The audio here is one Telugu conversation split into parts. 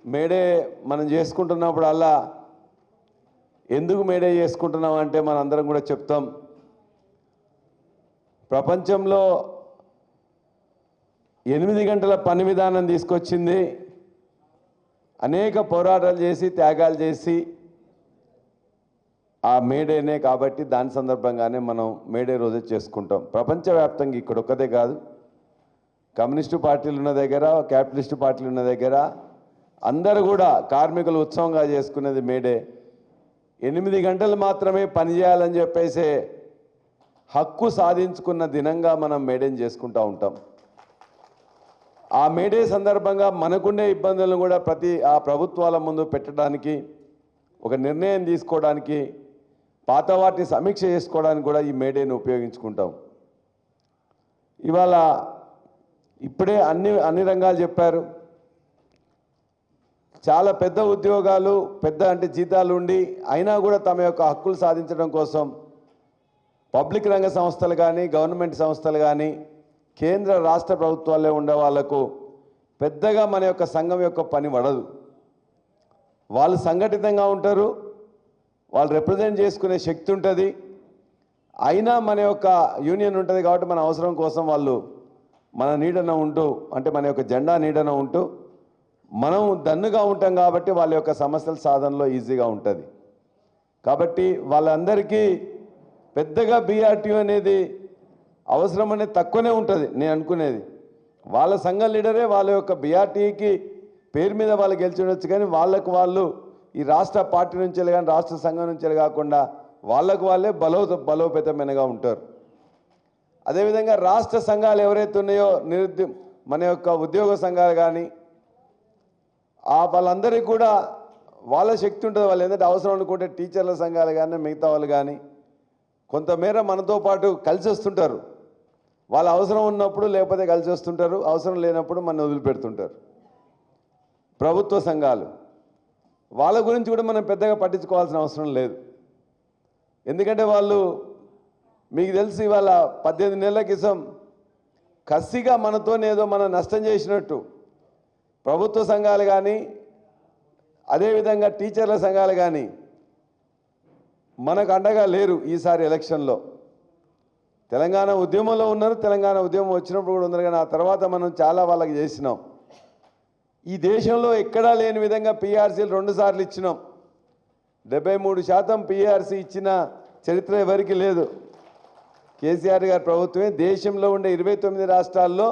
మేడే మనం చేసుకుంటున్నప్పుడు అలా ఎందుకు మేడే చేసుకుంటున్నాం అంటే మనందరం కూడా చెప్తాం. ప్రపంచంలో 8 గంటల పని విధానం తీసుకొచ్చింది. అనేక పోరాటాలు చేసి త్యాగాలు చేసి ఆ మేడేనే కాబట్టి దాని సందర్భంగానే మనం మేడే రోజు చేసుకుంటాం. ప్రపంచవ్యాప్తంగా ఇక్కడ ఒక్కదే కాదు, కమ్యూనిస్టు పార్టీలు ఉన్న దగ్గర, క్యాపిటలిస్టు పార్టీలు ఉన్న దగ్గర అందరూ కూడా కార్మికులు ఉత్సవంగా చేసుకునేది మేడే. 8 గంటలు మాత్రమే పనిచేయాలని చెప్పేసి హక్కు సాధించుకున్న దినంగా మనం మేడేని చేసుకుంటూ ఉంటాం. ఆ మేడే సందర్భంగా మనకుండే ఇబ్బందులను కూడా ఆ ప్రభుత్వాల ముందు పెట్టడానికి, ఒక నిర్ణయం తీసుకోవడానికి, పాత వాటిని సమీక్ష చేసుకోవడానికి కూడా ఈ మేడేని ఉపయోగించుకుంటాం. ఇవాళ ఇప్పుడే అన్ని రంగాలు చెప్పారు. చాలా పెద్ద ఉద్యోగాలు, పెద్ద అంటే జీతాలు ఉండి అయినా కూడా తమ యొక్క హక్కులు సాధించడం కోసం పబ్లిక్ రంగ సంస్థలు కానీ, గవర్నమెంట్ సంస్థలు కానీ, కేంద్ర రాష్ట్ర ప్రభుత్వాల్లో ఉండే వాళ్లకు పెద్దగా మన యొక్క సంఘం యొక్క పని పడదు. వాళ్ళు సంఘటితంగా ఉంటారు, వాళ్ళు రిప్రజెంట్ చేసుకునే శక్తి ఉంటుంది. అయినా మన యొక్క యూనియన్ ఉంటుంది కాబట్టి మన అవసరం కోసం వాళ్ళు మన నీడన ఉంటూ, అంటే మన యొక్క జెండా నీడన ఉంటూ మనం దన్నుగా ఉంటాం కాబట్టి వాళ్ళ యొక్క సమస్యల సాధనలో ఈజీగా ఉంటుంది. కాబట్టి వాళ్ళందరికీ పెద్దగా బీఆర్టీయూ అనేది అవసరం అనేది తక్కువనే ఉంటుంది. నేను అనుకునేది వాళ్ళ సంఘం లీడరే వాళ్ళ యొక్క బీఆర్టీకి పేరు మీద వాళ్ళు గెలిచి ఉండొచ్చు, కానీ వాళ్ళకు వాళ్ళు ఈ రాష్ట్ర పార్టీ నుంచి కానీ రాష్ట్ర సంఘం నుంచి కాకుండా వాళ్ళకు వాళ్ళే బలోపేతమైనగా ఉంటారు. అదేవిధంగా రాష్ట్ర సంఘాలు ఎవరైతే ఉన్నాయో మన యొక్క ఉద్యోగ సంఘాలు కానీ వాళ్ళందరికీ కూడా వాళ్ళ శక్తి ఉంటుంది. వాళ్ళు ఏంటంటే అవసరం అనుకుంటే టీచర్ల సంఘాలు కానీ మిగతా వాళ్ళు కానీ కొంతమేర మనతో పాటు కలిసి వస్తుంటారు. వాళ్ళ అవసరం ఉన్నప్పుడు లేకపోతే కలిసి వస్తుంటారు, అవసరం లేనప్పుడు మన వదిలిపెడుతుంటారు. ప్రభుత్వ సంఘాలు వాళ్ళ గురించి కూడా మనం పెద్దగా పట్టించుకోవాల్సిన అవసరం లేదు. ఎందుకంటే వాళ్ళు మీకు తెలిసి వాళ్ళ 18 నెలల క్రితం కసిగా మనతోనేదో మనం నష్టం చేసినట్టు ప్రభుత్వ సంఘాలు కానీ అదేవిధంగా టీచర్ల సంఘాలు కానీ మనకు అండగా లేరు. ఈసారి ఎలక్షన్లో తెలంగాణ ఉద్యమంలో ఉన్నారు, తెలంగాణ ఉద్యమం వచ్చినప్పుడు కూడా ఉన్నారు, కానీ ఆ తర్వాత మనం చాలా వాళ్ళకి చేసినాం. ఈ దేశంలో ఎక్కడా లేని విధంగా పీఆర్సీలు 2 సార్లు ఇచ్చినాం. 73% పీఆర్సీ ఇచ్చిన చరిత్ర ఎవరికి లేదు. కేసీఆర్ గారి ప్రభుత్వమే దేశంలో ఉండే 29 రాష్ట్రాల్లో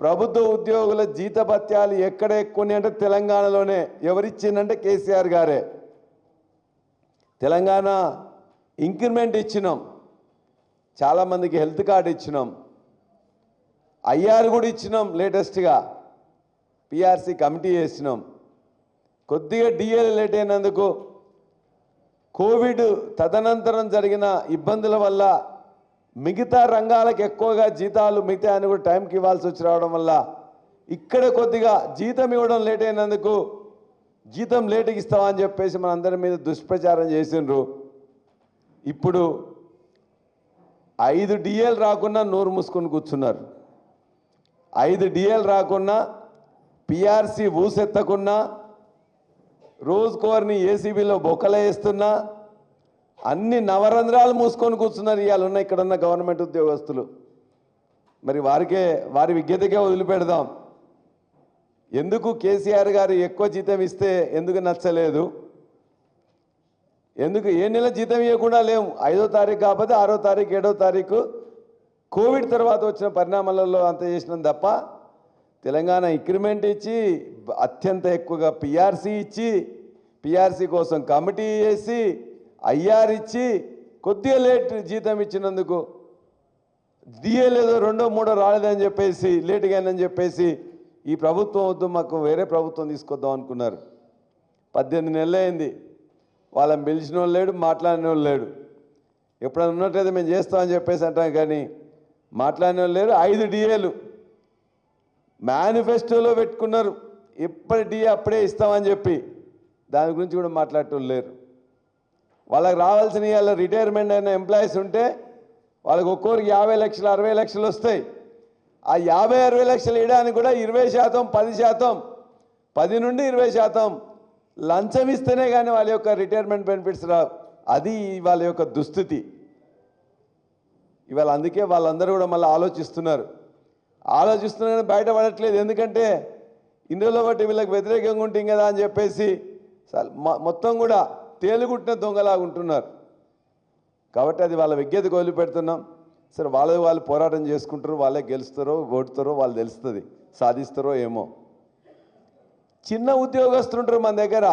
ప్రభుత్వ ఉద్యోగుల జీతభత్యాలు ఎక్కడ ఎక్కువ అంటే తెలంగాణలోనే. ఎవరిచ్చిందంటే కేసీఆర్ గారే. తెలంగాణ ఇంక్రిమెంట్ ఇచ్చినాం, చాలామందికి హెల్త్ కార్డు ఇచ్చినాం, ఐఆర్ కూడా ఇచ్చినాం. లేటెస్ట్గా పీఆర్సీ కమిటీ చేసినాం. కొద్దిగా డిఏలు లేట్ అయినందుకు కోవిడ్ తదనంతరం జరిగిన ఇబ్బందుల వల్ల మిగతా రంగాలకు ఎక్కువగా జీతాలు మిగతా అని కూడా టైంకి ఇవ్వాల్సి వచ్చి రావడం వల్ల ఇక్కడ కొద్దిగా జీతం ఇవ్వడం లేట్ అయినందుకు జీతం లేటుకి ఇస్తామని చెప్పేసి మన అందరి మీద దుష్ప్రచారం చేసిండ్రు. ఇప్పుడు 5 డిఏలు రాకున్నా నోరు మూసుకొని కూర్చున్నారు. 5 డిఏలు రాకున్నా, పీఆర్సీ ఊసెత్తకున్నా, రోజుకోరిని ఏసీబీలో బొక్కలు వేస్తున్నా, అన్ని నవరంధ్రాలు మూసుకొని కూర్చున్నారు ఇవాళ ఉన్న ఇక్కడ ఉన్న గవర్నమెంట్ ఉద్యోగస్తులు. మరి వారి విజ్ఞతకే వదిలిపెడదాం. ఎందుకు కేసీఆర్ గారు ఎక్కువ జీతం ఇస్తే ఎందుకు నచ్చలేదు? ఎందుకు ఏ నెల జీతం ఇవ్వకుండా లేము? 5వ తారీఖు కాకపోతే 6వ తారీఖు 7వ తారీఖు కోవిడ్ తర్వాత వచ్చిన పరిణామాలలో అంత చేసినాం తప్ప తెలంగాణ ఇంక్రిమెంట్ ఇచ్చి అత్యంత ఎక్కువగా పీఆర్సీ ఇచ్చి పీఆర్సీ కోసం కమిటీ చేసి ఐఆర్ ఇచ్చి కొద్దిగా లేట్ జీతం ఇచ్చినందుకు డిఏ లేదో 2ో 3ో రాలేదని చెప్పేసి లేటుగా అయిందని చెప్పేసి ఈ ప్రభుత్వం వద్దు, మాకు వేరే ప్రభుత్వం తీసుకొద్దాం అనుకున్నారు. 18 నెలలు అయింది. వాళ్ళని పిలిచిన వాళ్ళు లేడు, మాట్లాడిన వాళ్ళు లేడు. ఎప్పుడైనా ఉన్నట్లయితే మేము చేస్తామని చెప్పేసి అంటాం, కానీ మాట్లాడిన వాళ్ళు లేరు. 5 డిఏలు మేనిఫెస్టోలో పెట్టుకున్నారు, ఎప్పటి డిఏ అప్పుడే ఇస్తామని చెప్పి. దాని గురించి కూడా మాట్లాడటం లేరు. వాళ్ళకి రావాల్సిన వాళ్ళ రిటైర్మెంట్ అయిన ఎంప్లాయీస్ ఉంటే వాళ్ళకి ఒక్కొక్కరికి 50 లక్షలు 60 లక్షలు వస్తాయి. ఆ 50-60 లక్షలు ఇవ్వడానికి కూడా 20%, 10% 10 నుండి 20% లంచం ఇస్తేనే కానీ వాళ్ళ యొక్క రిటైర్మెంట్ బెనిఫిట్స్ రావు. అది వాళ్ళ యొక్క దుస్థితి. ఇవాళ అందుకే వాళ్ళందరూ కూడా మళ్ళీ ఆలోచిస్తున్నారు కానీ బయటపడట్లేదు. ఎందుకంటే ఇందులో బట్టి వీళ్ళకి వ్యతిరేకంగా ఉంటుంది కదా అని చెప్పేసి మొత్తం కూడా తేలుగుట్టిన దొంగలాగా ఉంటున్నారు. కాబట్టి అది వాళ్ళ విజ్ఞతకు వదిలిపెడుతున్నాం. సరే వాళ్ళు పోరాటం చేసుకుంటారు, వాళ్ళే గెలుస్తారో ఓడుతారో వాళ్ళు తెలుస్తుంది, సాధిస్తారో ఏమో. చిన్న ఉద్యోగస్తులు ఉంటారు మన దగ్గర.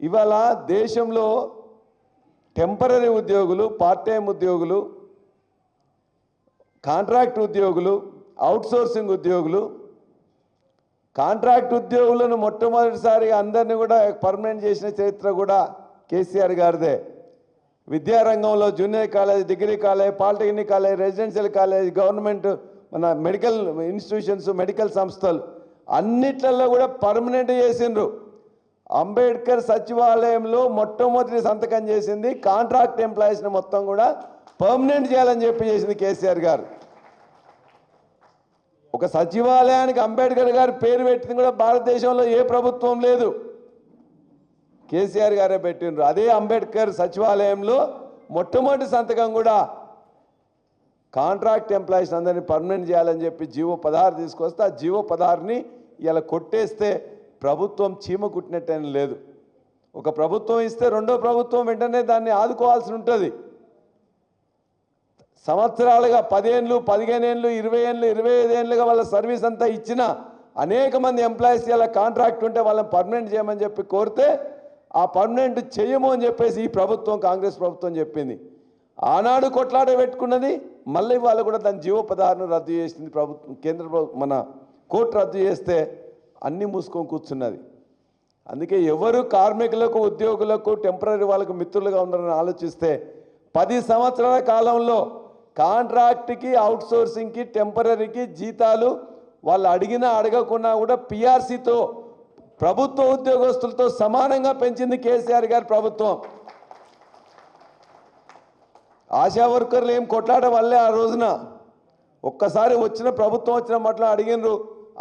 ఇవాళ దేశంలో టెంపరరీ ఉద్యోగులు, పార్ట్ టైం ఉద్యోగులు, కాంట్రాక్ట్ ఉద్యోగులు, అవుట్సోర్సింగ్ ఉద్యోగులు, కాంట్రాక్ట్ ఉద్యోగులను మొట్టమొదటిసారిగా అందరినీ కూడా పర్మనెంట్ చేసిన చరిత్ర కూడా కేసీఆర్ గారిదే. విద్యారంగంలో junior college, degree college, polytechnic college, residential college, government మన మెడికల్ ఇన్స్టిట్యూషన్స్, మెడికల్ సంస్థలు అన్నిట్లలో కూడా పర్మనెంట్ చేసిండ్రు. అంబేద్కర్ సచివాలయంలో మొట్టమొదటి సంతకం చేసింది కాంట్రాక్ట్ ఎంప్లాయీస్ని మొత్తం కూడా పర్మనెంట్ చేయాలని చేసింది కేసీఆర్ గారు. ఒక సచివాలయానికి అంబేద్కర్ గారు పేరు పెట్టింది కూడా భారతదేశంలో ఏ ప్రభుత్వం లేదు, కేసీఆర్ గారే పెట్టిండ్రు. అదే అంబేద్కర్ సచివాలయంలో మొట్టమొదటి సంతకం కూడా కాంట్రాక్ట్ ఎంప్లాయీస్ అందరినీ పర్మనెంట్ చేయాలని చెప్పి జీవో 16 తీసుకొస్తే ఆ జీవో 16ని ఇలా కొట్టేస్తే ప్రభుత్వం చీమ కుట్టినట్టని లేదు. ఒక ప్రభుత్వం ఇస్తే రెండో ప్రభుత్వం వెంటనే దాన్ని ఆదుకోవాల్సి ఉంటుంది. సంవత్సరాలుగా 10 ఏళ్ళు, 15 ఏళ్ళు, 20 ఏళ్ళు, 25 ఏళ్ళుగా వాళ్ళ సర్వీస్ అంతా ఇచ్చిన అనేక మంది ఎంప్లాయీస్ ఇలా కాంట్రాక్ట్ ఉంటే వాళ్ళని పర్మనెంట్ చేయమని చెప్పి కోరితే ఆ పర్మనెంట్ చేయము అని చెప్పేసి ఈ ప్రభుత్వం, కాంగ్రెస్ ప్రభుత్వం చెప్పింది. ఆనాడు కొట్లాట పెట్టుకున్నది, మళ్ళీ వాళ్ళు కూడా దాని జీవో 16ను రద్దు చేసింది ప్రభుత్వం. కేంద్ర మన కోర్టు రద్దు చేస్తే అన్నీ మూసుకొని కూర్చున్నది. అందుకే ఎవరు కార్మికులకు, ఉద్యోగులకు, టెంపరీ వాళ్ళకు మిత్రులుగా ఉన్నారని ఆలోచిస్తే 10 సంవత్సరాల కాలంలో కాంట్రాక్ట్కి, అవుట్సోర్సింగ్కి, టెంపరీకి జీతాలు వాళ్ళు అడిగినా అడగకున్నా కూడా పిఆర్సీతో ప్రభుత్వ ఉద్యోగస్తులతో సమానంగా పెంచింది కేసీఆర్ గారి ప్రభుత్వం. ఆశా వర్కర్లు ఏం కొట్లాట వల్లే ఆ రోజున ఒక్కసారి వచ్చిన ప్రభుత్వం వచ్చిన మట్ల అడిగినరు.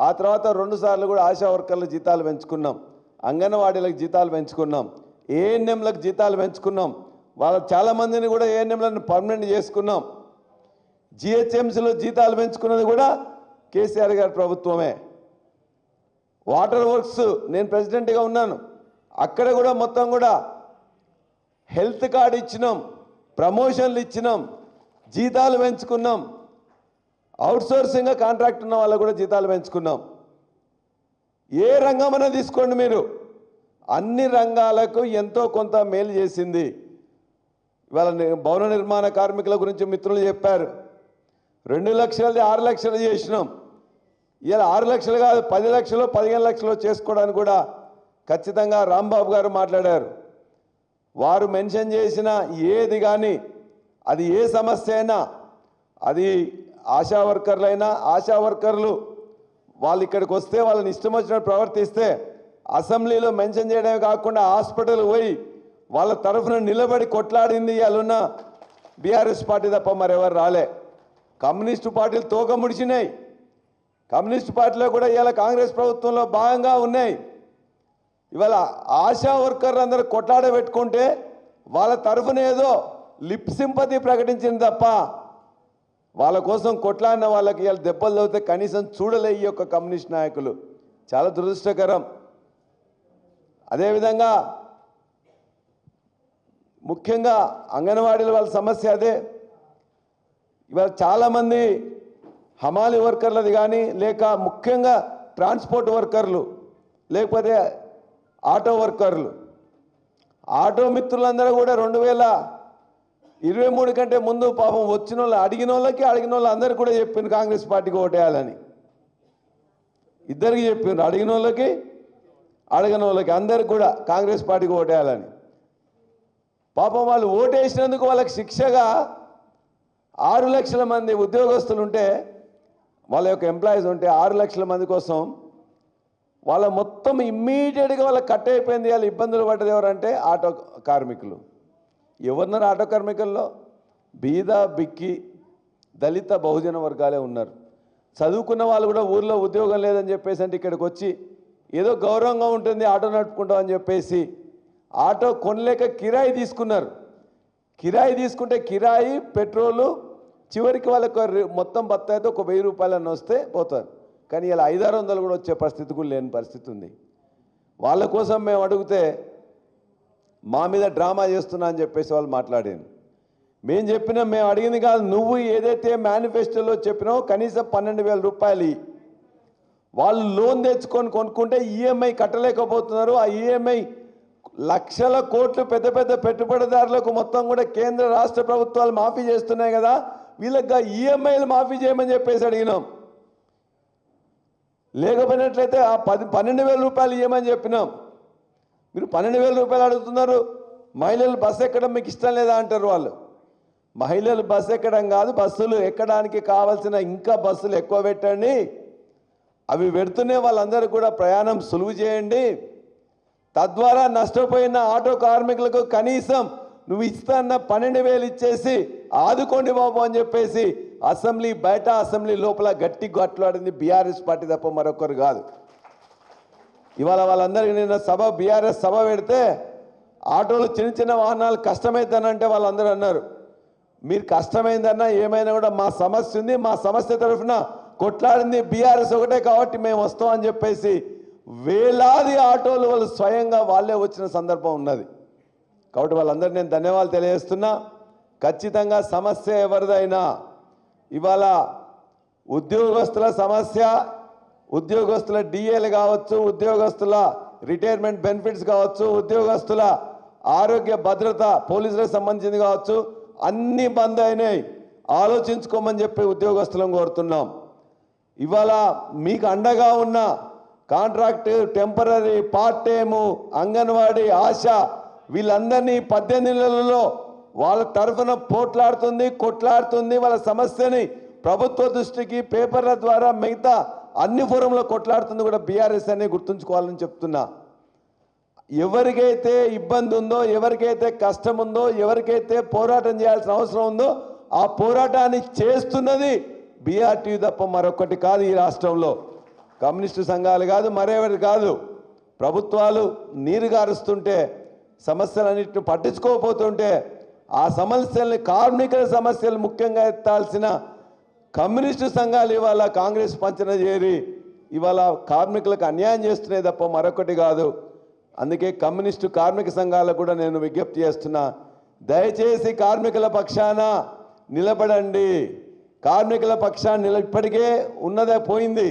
ఆ తర్వాత 2 సార్లు కూడా ఆశా వర్కర్ల జీతాలు పెంచుకున్నాం, అంగన్వాడీలకు జీతాలు పెంచుకున్నాం, ఏఎన్ఎంలకు జీతాలు పెంచుకున్నాం. వాళ్ళ చాలామందిని కూడా ఏఎన్ఎంలను పర్మనెంట్ చేసుకున్నాం. జిహెచ్ఎంసీలో జీతాలు పెంచుకున్నది కూడా కేసీఆర్ గారి ప్రభుత్వమే. వాటర్ వర్క్స్ నేను ప్రెసిడెంట్గా ఉన్నాను, అక్కడ కూడా మొత్తం కూడా హెల్త్ కార్డు ఇచ్చినాం, ప్రమోషన్లు ఇచ్చినాం, జీతాలు పెంచుకున్నాం. అవుట్సోర్సింగ్గా కాంట్రాక్ట్ ఉన్న వాళ్ళకు కూడా జీతాలు పెంచుకున్నాం. ఏ రంగమైనా తీసుకోండి మీరు, అన్ని రంగాలకు ఎంతో కొంత మేలు చేసింది. ఇవాళ భవన నిర్మాణ కార్మికుల గురించి మిత్రులు చెప్పారు. 2 లక్షలది 6 లక్షలు చేసినాం. ఇలా 6 లక్షలు కాదు, 10 లక్షలు, 15 లక్షలు చేసుకోవడానికి కూడా ఖచ్చితంగా రాంబాబు గారు మాట్లాడారు. వారు మెన్షన్ చేసిన ఏది కానీ అది ఏ సమస్య అయినా, అది ఆశా వర్కర్లైనా, ఆశా వర్కర్లు వాళ్ళు ఇక్కడికి వస్తే వాళ్ళని ఇష్టం వచ్చినట్టు ప్రవర్తిస్తే అసెంబ్లీలో మెన్షన్ చేయడమే కాకుండా హాస్పిటల్ పోయి వాళ్ళ తరఫున నిలబడి కొట్లాడింది ఇవాళ బీఆర్ఎస్ పార్టీ తప్ప మరెవరు రాలే. కమ్యూనిస్టు పార్టీలు తోక ముడిచినాయి. కమ్యూనిస్టు పార్టీలో కూడా ఇవాళ కాంగ్రెస్ ప్రభుత్వంలో భాగంగా ఉన్నాయి. ఇవాళ ఆశా వర్కర్లు అందరూ కొట్లాడ పెట్టుకుంటే వాళ్ళ తరఫున ఏదో లిప్ సింపతి ప్రకటించింది తప్ప వాళ్ళ కోసం కొట్లాడిన వాళ్ళకి ఇవాళ దెబ్బలు తగ్గితే కనీసం చూడలే ఈ యొక్క కమ్యూనిస్ట్ నాయకులు. చాలా దురదృష్టకరం. అదేవిధంగా ముఖ్యంగా అంగన్వాడీల వాళ్ళ సమస్య అదే. ఇవాళ చాలామంది హమాలి వర్కర్లది కానీ, లేక ముఖ్యంగా ట్రాన్స్పోర్ట్ వర్కర్లు, లేకపోతే ఆటో వర్కర్లు, ఆటో మిత్రులందరూ కూడా 2023 కంటే ముందు పాపం వచ్చిన వాళ్ళు అడిగిన వాళ్ళు అందరికీ కూడా చెప్పింది కాంగ్రెస్ పార్టీకి ఓటేయాలని. ఇద్దరికి చెప్పిండ్రు, అడిగిన వాళ్ళకి అడగని వాళ్ళకి అందరికి కూడా కాంగ్రెస్ పార్టీకి ఓటేయాలని. పాపం వాళ్ళు ఓటేసినందుకు వాళ్ళకి శిక్షగా 6 లక్షల మంది ఉద్యోగస్తులు ఉంటే, వాళ్ళ యొక్క ఎంప్లాయీస్ ఉంటే 6 లక్షల మంది కోసం వాళ్ళ మొత్తం ఇమ్మీడియట్గా వాళ్ళకి కట్ అయిపోయింది. వాళ్ళు ఇబ్బందులు పడ్డది ఎవరంటే ఆటో కార్మికులు. ఎవరున్నారు ఆటో కార్మికుల్లో? బీద, బిక్కి, దళిత, బహుజన వర్గాలే ఉన్నారు. చదువుకున్న వాళ్ళు కూడా ఊర్లో ఉద్యోగం లేదని చెప్పేసి అంటే ఇక్కడికి వచ్చి ఏదో గౌరవంగా ఉంటుంది ఆటో నడుపుకుంటామని చెప్పేసి ఆటో కొనలేక కిరాయి తీసుకున్నారు. కిరాయి తీసుకుంటే కిరాయి పెట్రోలు చివరికి వాళ్ళకు మొత్తం బత్తాయితో ఒక 1000 రూపాయలన్న వస్తే పోతారు. కానీ ఇలా 500-600 కూడా వచ్చే పరిస్థితి కూడా లేని పరిస్థితి ఉంది. వాళ్ళ కోసం మేము అడిగితే మా మీద డ్రామా చేస్తున్నా అని చెప్పేసి వాళ్ళు మాట్లాడారు. మేము చెప్పినా మేము అడిగింది కాదు, నువ్వు ఏదైతే మేనిఫెస్టోలో చెప్పినావో కనీసం 12,000 రూపాయలు వాళ్ళు లోన్ తెచ్చుకొని కొనుక్కుంటే ఈఎంఐ కట్టలేకపోతున్నారు. ఆ ఈఎంఐ లక్షల కోట్లు పెద్ద పెద్ద పెట్టుబడిదారులకు మొత్తం కూడా కేంద్ర రాష్ట్ర ప్రభుత్వాలు మాఫీ చేస్తున్నాయి కదా, వీళ్ళకి ఈఎంఐలు మాఫీ చేయమని చెప్పేసి అడిగినాం. లేకపోయినట్లయితే ఆ 12,000 రూపాయలు ఇవ్వమని చెప్పినాం. మీరు 12,000 రూపాయలు అడుగుతున్నారు. మహిళలు బస్సు ఎక్కడం మీకు ఇష్టం లేదా అంటారు వాళ్ళు. మహిళలు బస్సు ఎక్కడం కాదు, బస్సులు ఎక్కడానికి కావాల్సిన ఇంకా బస్సులు ఎక్కువ పెట్టండి, అవి పెడుతూనే వాళ్ళందరూ కూడా ప్రయాణం సులువు చేయండి, తద్వారా నష్టపోయిన ఆటో కార్మికులకు కనీసం నువ్వు ఇస్తాన్న 12,000 ఇచ్చేసి ఆదుకోండి బాబు అని చెప్పేసి అసెంబ్లీ బయట అసెంబ్లీ లోపల గట్టి గట్లాడింది బీఆర్ఎస్ పార్టీ తప్ప మరొకరు కాదు. ఇవాళ వాళ్ళందరికీ నిన్న బీఆర్ఎస్ సభ పెడితే ఆటోలు చిన్న చిన్న వాహనాలు కష్టమైందనంటే వాళ్ళందరూ అన్నారు, మీరు కష్టమైందన్నా ఏమైనా కూడా మా సమస్య ఉంది, మా సమస్య తరఫున కొట్లాడింది బీఆర్ఎస్ ఒకటే కాబట్టి మేము వస్తామని చెప్పేసి వేలాది ఆటోలు వాళ్ళు స్వయంగా వాళ్ళే వచ్చిన సందర్భం ఉన్నది. కాబట్టి వాళ్ళందరూ నేను ధన్యవాదాలు తెలియజేస్తున్నా. ఖచ్చితంగా సమస్య ఎవరిదైనా ఇవాళ ఉద్యోగస్తుల సమస్య, ఉద్యోగస్తుల డిఏలు కావచ్చు, ఉద్యోగస్తుల రిటైర్మెంట్ బెనిఫిట్స్ కావచ్చు, ఉద్యోగస్తుల ఆరోగ్య భద్రత పోలీసులకు సంబంధించింది కావచ్చు, అన్నీ బంద్ అయినాయి. ఆలోచించుకోమని చెప్పి ఉద్యోగస్తులను కోరుతున్నాం. ఇవాళ మీకు అండగా ఉన్న contract, temporary, part time, anganwadi, ASHA వీళ్ళందరినీ 18 నెలలలో వాళ్ళ తరఫున కొట్లాడుతుంది. వాళ్ళ సమస్యని ప్రభుత్వ దృష్టికి పేపర్ల ద్వారా మిగతా అన్ని ఫోరంలో కొట్లాడుతుంది కూడా బీఆర్ఎస్ అని గుర్తుంచుకోవాలని చెప్తున్నా. ఎవరికైతే ఇబ్బంది ఉందో, ఎవరికైతే కష్టం ఉందో, ఎవరికైతే పోరాటం చేయాల్సిన అవసరం ఉందో ఆ పోరాటాన్ని చేస్తున్నది బీఆర్టీ తప్ప మరొకటి కాదు. ఈ రాష్ట్రంలో కమ్యూనిస్టు సంఘాలు కాదు, మరెవరు కాదు. ప్రభుత్వాలు నీరు గారుస్తుంటే సమస్యలన్నింటిని పట్టించుకోకపోతుంటే ఆ సమస్యల్ని కార్మికుల సమస్యలు ముఖ్యంగా ఎత్తాల్సిన కమ్యూనిస్టు సంఘాలు ఇవాళ కాంగ్రెస్ పంచన చేరి ఇవాళ కార్మికులకు అన్యాయం చేస్తున్నాయి తప్ప మరొకటి కాదు. అందుకే కమ్యూనిస్టు కార్మిక సంఘాలకు కూడా నేను విజ్ఞప్తి చేస్తున్నా, దయచేసి కార్మికుల పక్షాన నిలబడండి. కార్మికుల పక్షాన ఇప్పటికే ఉన్నదే పోయింది.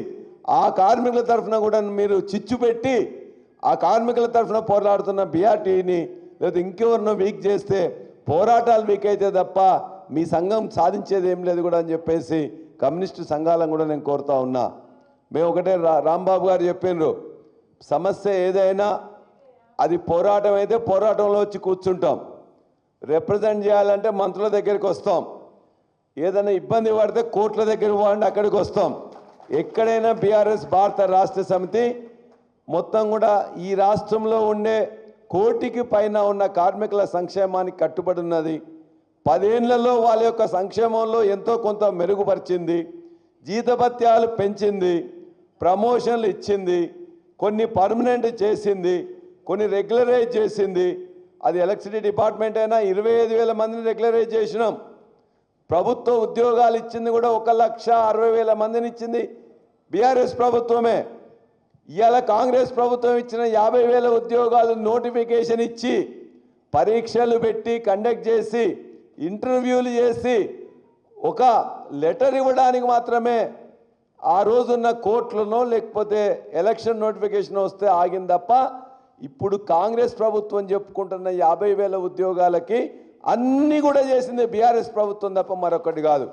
ఆ కార్మికుల తరఫున కూడా మీరు చిచ్చు పెట్టి ఆ కార్మికుల తరఫున పోరాడుతున్న బీఆర్టీని లేదా ఇంకెవరినో వీక్ చేస్తే పోరాటాలు వీక్ అయితే తప్ప మీ సంఘం సాధించేది ఏం లేదు కూడా అని చెప్పేసి కమ్యూనిస్టు సంఘాలను కూడా నేను కోరుతా ఉన్నా. మేము ఒకటే రాంబాబు గారు చెప్పిండ్రు, సమస్య ఏదైనా అది పోరాటం అయితే పోరాటంలో వచ్చి కూర్చుంటాం, రిప్రజెంట్ చేయాలంటే మంత్రుల దగ్గరికి వస్తాం, ఏదైనా ఇబ్బంది పడితే కోర్టుల దగ్గరికి పోవాలంటే అక్కడికి వస్తాం. ఎక్కడైనా బీఆర్ఎస్ భారత రాష్ట్ర సమితి మొత్తం కూడా ఈ రాష్ట్రంలో ఉండే 1 కోటికి పైన ఉన్న కార్మికుల సంక్షేమానికి కట్టుబడి ఉన్నది. 10 ఏళ్లలో వాళ్ళ యొక్క సంక్షేమంలో ఎంతో కొంత మెరుగుపరిచింది, జీతభత్యాలు పెంచింది, ప్రమోషన్లు ఇచ్చింది, కొన్ని పర్మనెంట్ చేసింది, కొన్ని రెగ్యులరైజ్ చేసింది. అది ఎలక్ట్రిసిటీ డిపార్ట్మెంట్ అయినా 25,000 మందిని రెగ్యులరైజ్ చేసినాం. ప్రభుత్వ ఉద్యోగాలు ఇచ్చింది కూడా 1,60,000 మందిని ఇచ్చింది బీఆర్ఎస్ ప్రభుత్వమే. ఇవాళ కాంగ్రెస్ ప్రభుత్వం ఇచ్చిన 50,000 ఉద్యోగాలు నోటిఫికేషన్ ఇచ్చి పరీక్షలు పెట్టి కండక్ట్ చేసి ఇంటర్వ్యూలు చేసి ఒక లెటర్ ఇవ్వడానికి మాత్రమే ఆ రోజున్న కోర్టులనో లేకపోతే ఎలక్షన్ నోటిఫికేషన్ వస్తే ఆగింది తప్ప ఇప్పుడు కాంగ్రెస్ ప్రభుత్వం చెప్పుకుంటున్న 50,000 ఉద్యోగాలకి అన్నీ కూడా చేసింది బీఆర్ఎస్ ప్రభుత్వం తప్ప మరొకటి కాదు.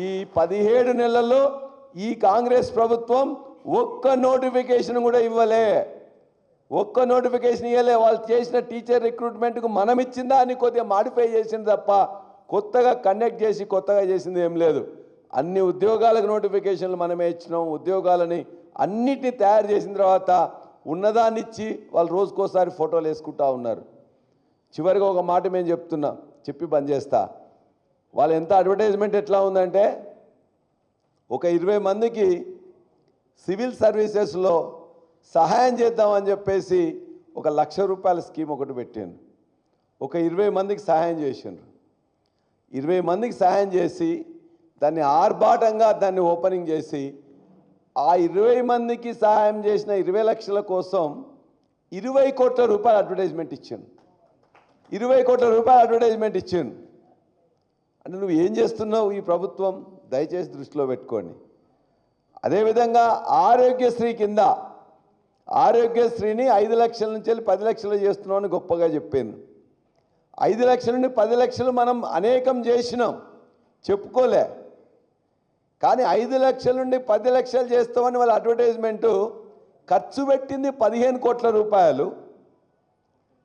ఈ 17 నెలల్లో ఈ కాంగ్రెస్ ప్రభుత్వం ఒక్క నోటిఫికేషన్ కూడా ఇవ్వలే, ఒక్క నోటిఫికేషన్ ఇవ్వలే. వాళ్ళు చేసిన టీచర్ రిక్రూట్మెంట్కు మనం ఇచ్చిందా అని కొద్దిగా మాడిఫై చేసింది తప్ప కొత్తగా కండక్ట్ చేసి కొత్తగా చేసింది ఏం లేదు. అన్ని ఉద్యోగాలకు నోటిఫికేషన్లు మనమే ఇచ్చినాం. ఉద్యోగాలని అన్నిటినీ తయారు చేసిన తర్వాత ఉన్నదాన్ని ఇచ్చి వాళ్ళు రోజుకోసారి ఫోటోలు వేసుకుంటా ఉన్నారు. చివరిగా ఒక మాట మేము చెప్తున్నా, చెప్పి బంద్ చేస్తా. వాళ్ళు ఎంత అడ్వర్టైజ్మెంట్ ఎట్లా ఉందంటే ఒక 20 మందికి సివిల్ సర్వీసెస్లో సహాయం చేద్దామని చెప్పేసి ఒక 1,00,000 రూపాయల స్కీమ్ ఒకటి పెట్టాను. ఒక 20 మందికి సహాయం చేసిండ్రు. 20 మందికి సహాయం చేసి దాన్ని ఆర్భాటంగా దాన్ని ఓపెనింగ్ చేసి ఆ 20 మందికి సహాయం చేసిన 20 లక్షల కోసం 20 కోట్ల రూపాయల అడ్వర్టైజ్మెంట్ ఇచ్చాను. 20 కోట్ల రూపాయల అడ్వర్టైజ్మెంట్ ఇచ్చాను. అంటే నువ్వు ఏం చేస్తున్నావు ఈ ప్రభుత్వం? దయచేసి దృష్టిలో పెట్టుకోండి. అదేవిధంగా ఆరోగ్యశ్రీ కింద ఆరోగ్యశ్రీని 5 లక్షల నుంచి వెళ్ళి 10 లక్షలు చేస్తున్నామని గొప్పగా చెప్పాను. 5 లక్షల నుండి 10 లక్షలు మనం అనేకం చేసినాం, చెప్పుకోలే. కానీ 5 లక్షల నుండి 10 లక్షలు చేస్తామని వాళ్ళ అడ్వర్టైజ్మెంటు ఖర్చు పెట్టింది 15 కోట్ల రూపాయలు,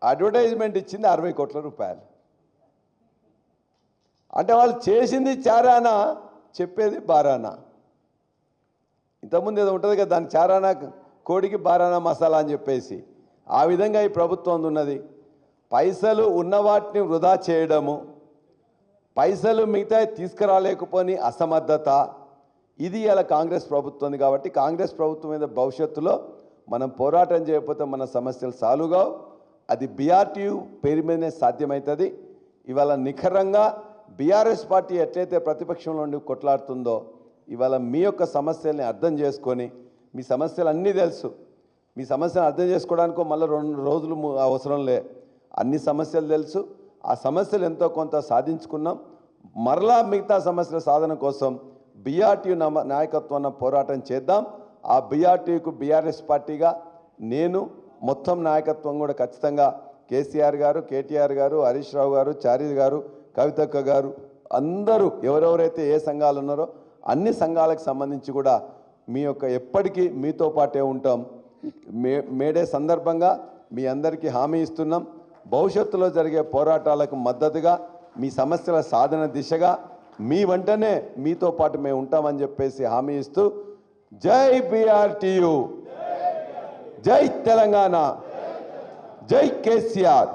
అడ్వర్టైజ్మెంట్ ఇచ్చింది 60 కోట్ల రూపాయలు. అంటే వాళ్ళు చేసింది చారానా, చెప్పేది బారానా. ఇంతకుముందు ఏదో ఉంటుంది కదా, దాని చారానా కోడికి బారానా మసాలా అని చెప్పేసి, ఆ విధంగా ఈ ప్రభుత్వం ఉన్నది. పైసలు ఉన్న వాటిని వృధా చేయడము, పైసలు మిగతా తీసుకురాలేకపోని అసమర్థత, ఇది ఇలా కాంగ్రెస్ ప్రభుత్వం ఉంది. కాబట్టి కాంగ్రెస్ ప్రభుత్వం మీద భవిష్యత్తులో మనం పోరాటం చేయకపోతే మన సమస్యలు సాల్వ్ కావు. అది బీఆర్టీయూ పేరు మీదనే సాధ్యమవుతుంది. ఇవాళ నిఖరంగా బీఆర్ఎస్ పార్టీ ఎట్లయితే ప్రతిపక్షంలో ఉండి కొట్లాడుతుందో, ఇవాళ మీ యొక్క సమస్యల్ని అర్థం చేసుకొని, మీ సమస్యలు అన్నీ తెలుసు, మీ సమస్యను అర్థం చేసుకోవడానికో మళ్ళీ 2 రోజులు అవసరం లే, అన్ని సమస్యలు తెలుసు. ఆ సమస్యలు ఎంతో కొంత సాధించుకున్నాం. మరలా మిగతా సమస్యల సాధన కోసం బీఆర్టీయూ నాయకత్వాన్ని పోరాటం చేద్దాం. ఆ బీఆర్టీయూకు బీఆర్ఎస్ పార్టీగా నేను మొత్తం నాయకత్వం కూడా ఖచ్చితంగా కేసీఆర్ గారు, కేటీఆర్ గారు, హరీష్ రావు గారు, చారి గారు, కవితక్క గారు, అందరూ ఎవరెవరైతే ఏ సంఘాలు ఉన్నారో అన్ని సంఘాలకు సంబంధించి కూడా మీ యొక్క ఎప్పటికీ మీతో పాటే ఉంటాం. మేడే సందర్భంగా మీ అందరికీ హామీ ఇస్తున్నాం. భవిష్యత్తులో జరిగే పోరాటాలకు మద్దతుగా, మీ సమస్యల సాధన దిశగా మీ వెంటనే మీతో పాటు మేము ఉంటామని చెప్పేసి హామీ ఇస్తూ, జై బీఆర్టీయూ, జై తెలంగాణ, జై కేసీఆర్.